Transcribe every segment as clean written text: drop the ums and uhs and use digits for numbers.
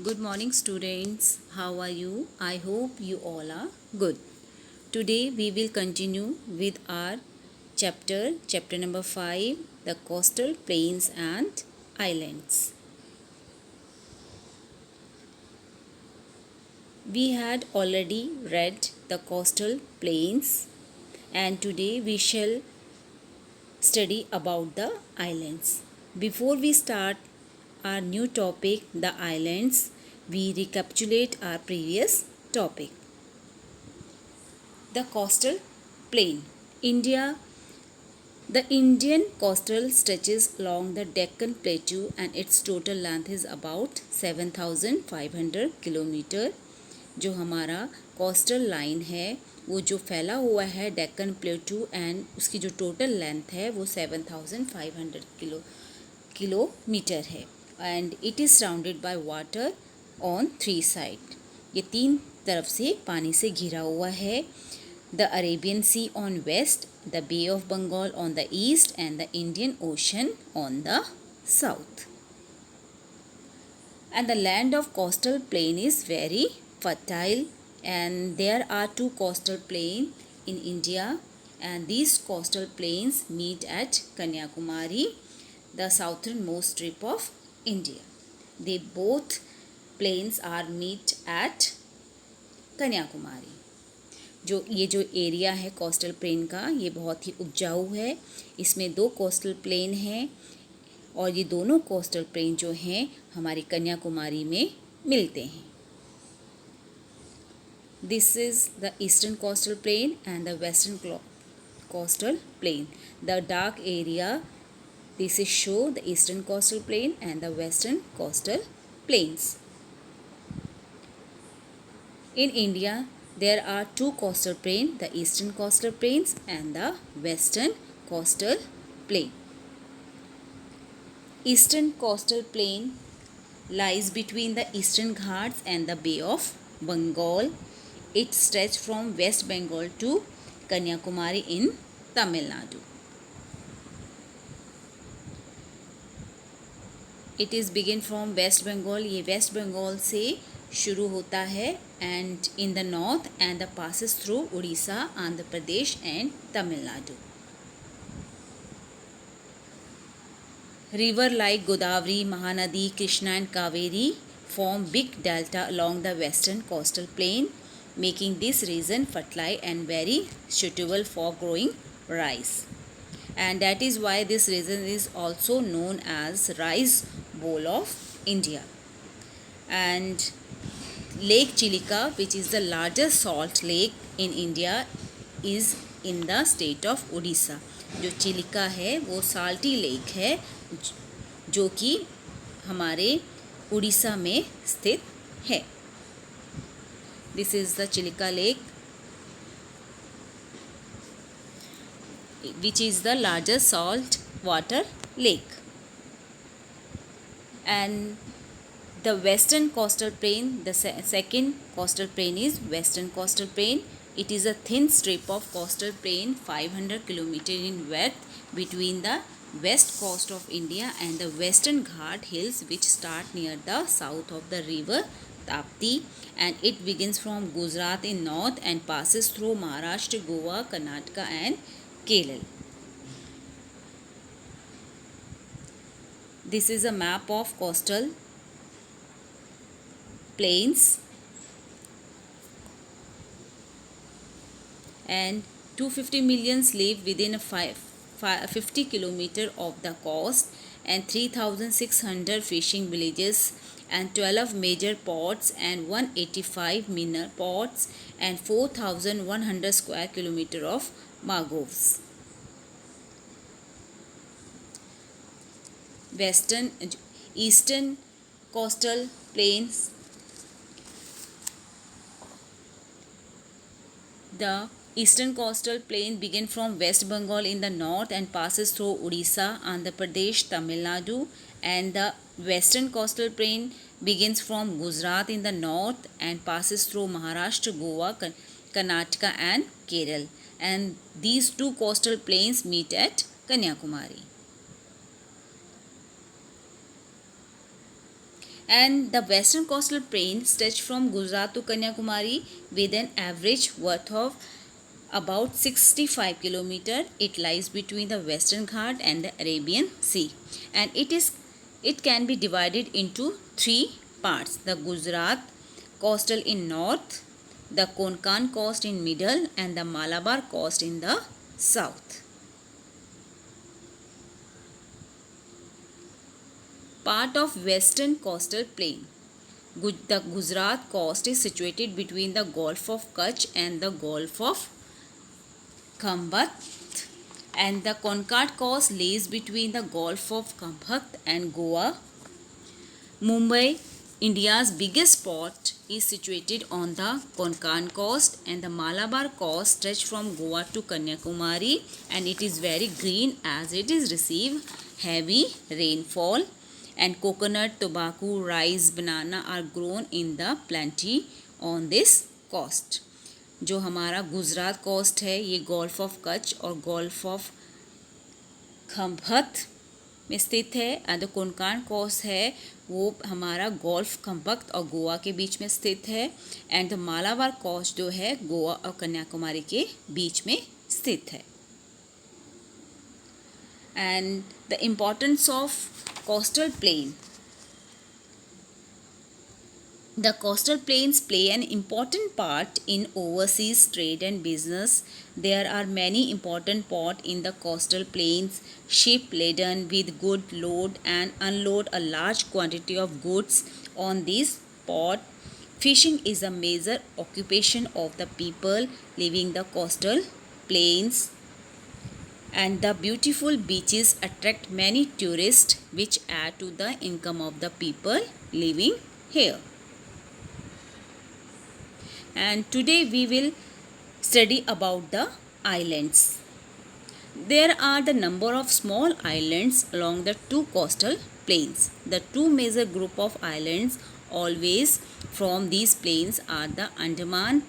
Good morning, students. How are you? I hope you all are good. Today we will continue with our chapter number 5, the coastal plains and islands. We had already read the coastal plains, and today we shall study about the islands. Before we start our new topic, the islands, we recapitulate our previous topic. The coastal plain. The Indian coastal stretches along the Deccan Plateau and its total length is about 7,500 kilometre. जो हमारा coastal line है वो जो फैला हुआ है Deccan प्लेटू and उसकी जो टोटल लेंथ है वो 7,500 किलोमीटर है and it is surrounded by water on 3 side. ये 3 तरफ से पानी से घिरा हुआ है. The Arabian Sea on west, the Bay of Bengal on the east and the Indian Ocean on the south. And the land of coastal plain is very fertile and there are 2 coastal plains in India and these coastal plains meet at Kanyakumari, the southernmost tip of India. They both plains are meet at Kanyakumari. जो area है coastal plain का ये बहुत ही उपजाऊ है. इसमें 2 coastal plain हैं और ये दोनों कोस्टल प्लेन जो हैं हमारी कन्याकुमारी में मिलते हैं. This is the eastern coastal plain and the western coastal plain. The dark area this is show the eastern coastal plain and the western coastal planes. In India, there are 2 coastal plains, the eastern coastal plains and the western coastal plain. Eastern coastal plain lies between the Eastern Ghats and the Bay of Bengal. It stretches from West Bengal to Kanyakumari in Tamil Nadu. It is begin from West Bengal. ये West Bengal से शुरू होता है and in the north and the passes through Orissa, Andhra Pradesh and Tamil Nadu. River like Godavari, Mahanadi, Krishna and Kaveri form big delta along the western coastal plain, making this region fertile and very suitable for growing rice. And that is why this region is also known as Rice Bowl of India. And Lake Chilika, which is the largest salt lake in India, is in the state of Odisha. जो चिलिका है वो salty lake है जो कि हमारे उड़ीसा में स्थित है. This is the Chilika lake which is the largest salt water lake. And the western coastal plain, the second coastal plain is western coastal plain. It is a thin strip of coastal plain 500 km in width between the west coast of India and the western Ghat hills which start near the south of the river Tapti, and it begins from Gujarat in north and passes through Maharashtra, Goa, Karnataka and Kerala. This is a map of coastal plains and 250 million live within a 50 kilometer of the coast and 3,600 fishing villages and 12 major ports and 185 minor ports and 4,100 square kilometer of mangroves. Eastern coastal plains. The eastern coastal plain begins from West Bengal in the north and passes through Odisha, Andhra Pradesh, Tamil Nadu, and the western coastal plain begins from Gujarat in the north and passes through Maharashtra, Goa, Karnataka and Kerala. And these 2 coastal plains meet at Kanyakumari. And the western coastal plain stretch from Gujarat to Kanyakumari with an average worth of about 65 kilometers. It lies between the Western Ghat and the Arabian Sea, and it can be divided into three parts: the Gujarat coastal in north, the Konkan coast in middle, and the Malabar coast in the south. Part of western coastal plain. The Gujarat coast is situated between the Gulf of Kutch and the Gulf of Khambat, and the Konkan coast lays between the Gulf of Khambat and Goa. Mumbai, India's biggest port, is situated on the Konkan coast, and the Malabar coast stretch from Goa to Kanyakumari, and it is very green as it is receive heavy rainfall, and coconut, tobacco, rice, banana are grown in the plenty on this coast. जो हमारा Gujarat coast है ये golf of Kutch और golf of खंभत में स्थित है, and Konkan coast है वो हमारा गोल्फ खंभत और गोवा के बीच में स्थित है, एंड मालाबार कोस्ट जो है गोवा और कन्याकुमारी के बीच में स्थित है. And the importance of coastal plain. The coastal plains play an important part in overseas trade and business. There are many important ports in the coastal plains. Ship laden with goods load and unload a large quantity of goods on these ports. Fishing is a major occupation of the people living the coastal plains. And the beautiful beaches attract many tourists which add to the income of the people living here. And today we will study about the islands. There are the number of small islands along the two coastal plains. The two major group of islands always from these plains are the Andaman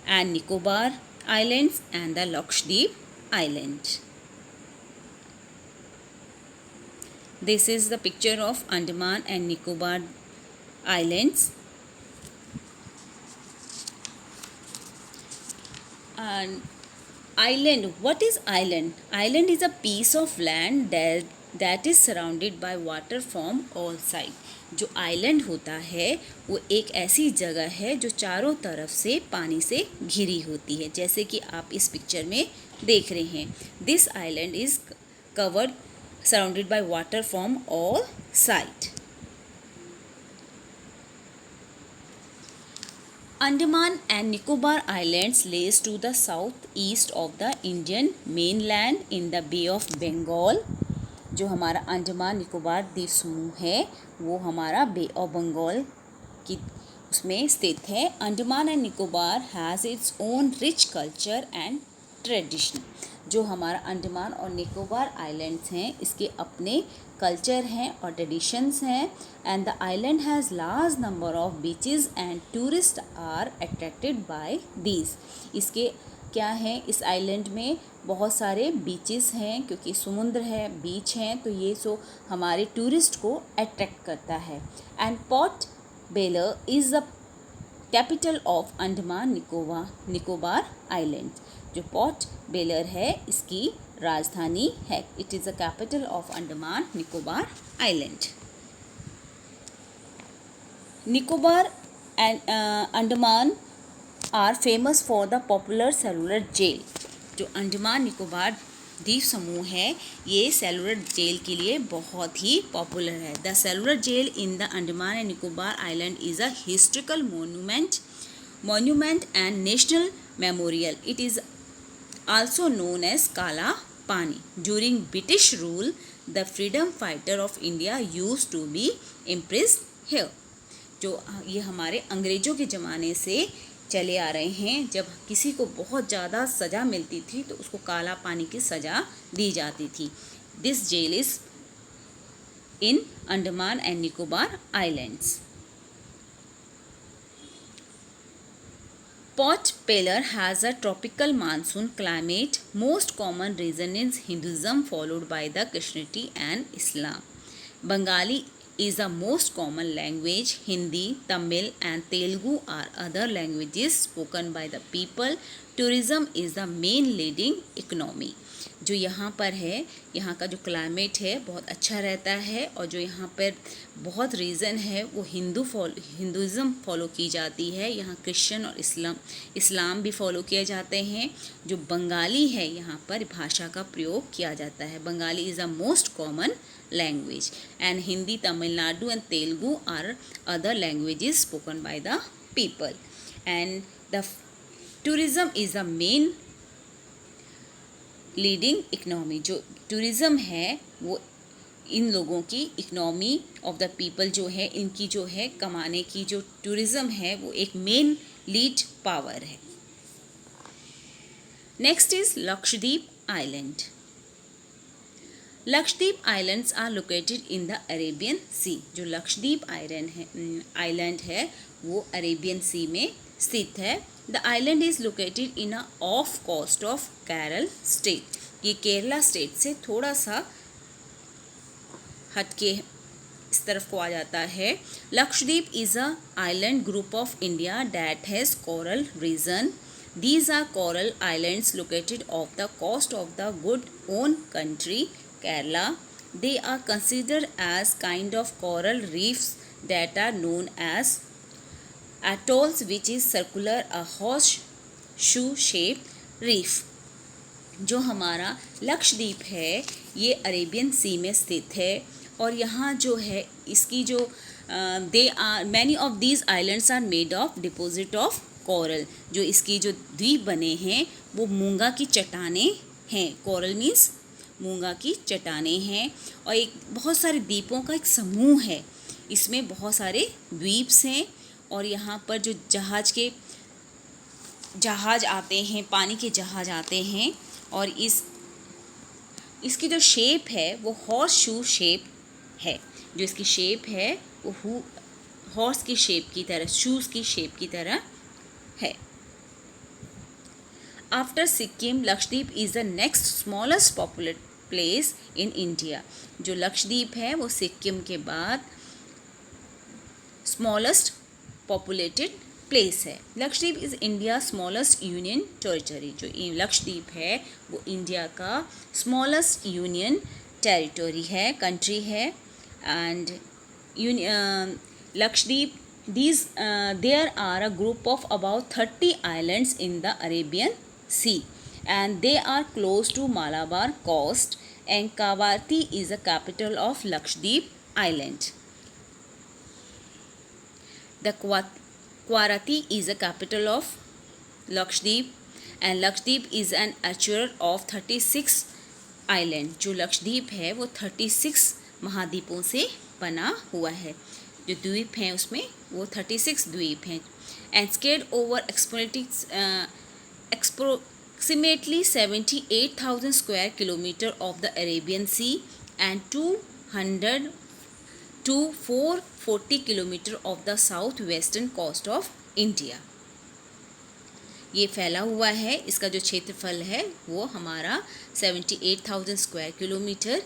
and Nicobar Islands and the Lakshadweep Island. This is the picture of Andaman and Nicobar Islands. And island, what is island? Island is a piece of land that is surrounded by water from all side. जो island होता है वो एक ऐसी जगह है जो चारों तरफ से पानी से घिरी होती है, जैसे कि आप इस पिक्चर में देख रहे हैं. This island is covered surrounded by water from all side. Andaman and Nicobar Islands lays to the southeast of the Indian mainland in the Bay of Bengal. जो हमारा अंडमान निकोबार द्वीप समूह है वो हमारा बे ऑफ बंगाल की उसमें स्थित है. Andaman and Nicobar has its own rich culture and tradition. जो हमारा अंडमान और निकोबार आइलैंड्स हैं इसके अपने कल्चर हैं और ट्रेडिशंस हैं. And the island has large number of beaches and tourist are attracted by these. इसके क्या है, इस आइलैंड में बहुत सारे बीचेस हैं क्योंकि समुद्र है, बीच हैं, तो ये सो हमारे टूरिस्ट को अट्रैक्ट करता है. And Port Blair is the capital of Andaman Nicobar island. जो पोर्ट ब्लेयर है इसकी राजधानी है. It is the capital of Andaman Nicobar island. Nicobar and Andaman are famous for the popular cellular jail. जो अंडमान निकोबार द्वीप समूह है ये सेलुलर जेल के लिए बहुत ही पॉपुलर है. The cellular jail in the Andaman and Nicobar island is a historical monument and national memorial. It is also known as Kala Pani. During British rule, the freedom fighter of India used to be imprisoned here. जो ये हमारे अंग्रेज़ों के ज़माने से चले आ रहे हैं. जब किसी को बहुत ज़्यादा सज़ा मिलती थी तो उसको काला पानी की सज़ा दी जाती थी. This jail is in Andaman and Nicobar islands. Port Blair has a tropical monsoon climate. Most common religion is Hinduism followed by the Christianity and Islam. Bengali is the most common language. Hindi, Tamil and Telugu are other languages spoken by the people. Tourism is the main leading economy. जो यहाँ पर है, यहाँ का जो climate है बहुत अच्छा रहता है, और जो यहाँ पर बहुत रीज़न है वो हिंदुज़म फॉलो की जाती है। यहाँ क्रिश्चियन और इस्लाम भी फॉलो किए जाते हैं। जो बंगाली है यहाँ पर भाषा का प्रयोग किया जाता है। Bengali is the most common language and Hindi, Tamil Nadu and Telugu are other languages spoken by the people and the tourism is the main leading economy. जो टूरिज़म है वो इन लोगों की इकनॉमी ऑफ द पीपल जो है, इनकी जो है कमाने की जो टूरिज़म है वो एक मेन लीड पावर है। Next is Lakshadweep island. Lakshadweep islands are located in the Arabian sea. जो लक्षद्वीप आइलैंड है वो अरेबियन सी में स्थित है। The island is located in a off coast of Kerala state. ये केरला स्टेट से थोड़ा सा हट के इस तरफ को आ जाता है। Lakshadweep is a island group of India that has coral region. These are coral islands located off the coast of the good own country, Kerala. They are considered as kind of coral reefs that are known as atolls, which is circular, a horseshoe shaped reef. जो हमारा लक्षद्वीप है ये Arabian सी में स्थित है, और यहाँ जो है इसकी जो many of these islands are made of deposit of coral. जो इसकी जो द्वीप बने हैं वो मूंगा की चट्टानें हैं। कोरल मीन्स मूंगा की चट्टानें हैं, और एक बहुत सारे द्वीपों का एक समूह है। इसमें बहुत सारे द्वीप्स हैं, और यहाँ पर जो जहाज आते हैं, पानी के जहाज आते हैं, और इसकी जो शेप है वो हॉर्स शू शेप है। जो इसकी शेप है वो हॉर्स की शेप की तरह, शूज़ की शेप की तरह है। After Sikkim, Lakshadweep is the next smallest populate place in India. जो लक्षद्वीप है वो सिक्किम के बाद स्मॉलेस्ट पॉपुलेटेड प्लेस है। Lakshadweep is India smallest union territory. जो लक्षद्वीप है वो इंडिया का स्मॉलेस्ट यूनियन टेरिटरी है, कंट्री है। And Lakshadweep, there are a group of about 30 islands in the Arabian Sea, and they are close to Malabar coast, and Kavati is the capital of Lakshadweep Island. The Kwarati is the capital of Lakshadweep, and Lakshadweep is an archer of 36 island. जो लक्षद्वीप है वो 36 महाद्वीपों से बना हुआ है। जो द्वीप हैं उसमें वो 36 द्वीप हैं। And spread over approximately 78,000 square kilometer of the Arabian Sea and 200 to 440 kilometer of the southwestern coast of India. ये फैला हुआ है। इसका जो क्षेत्रफल है वो हमारा 78,000 स्क्वायर किलोमीटर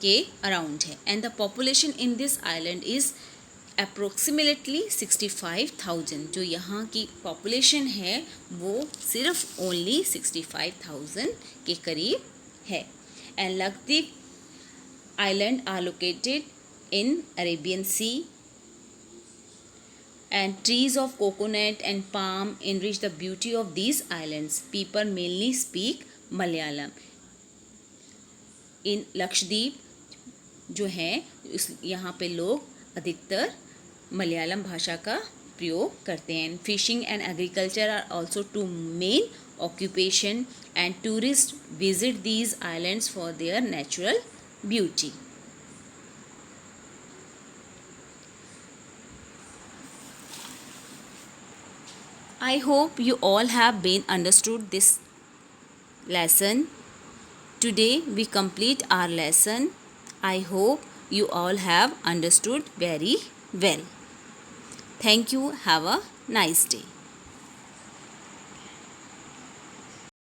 के अराउंड है। And the population in this island is approximately 65,000। जो यहाँ की पॉपुलेशन है वो सिर्फ ओनली 65,000 के करीब है। And Lakshadweep island are located in Arabian sea, and trees of coconut and palm enrich the beauty of these islands. People mainly speak Malayalam. In Lakshadweep जो है यहाँ पे लोग अधिकतर मलयालम भाषा का प्रयोग करते हैं। Fishing and agriculture are also two main occupation, and tourist visit these islands for their natural beauty. I hope you all have been understood this lesson. Today we complete our lesson. I hope you all have understood very well. Thank you. Have a nice day.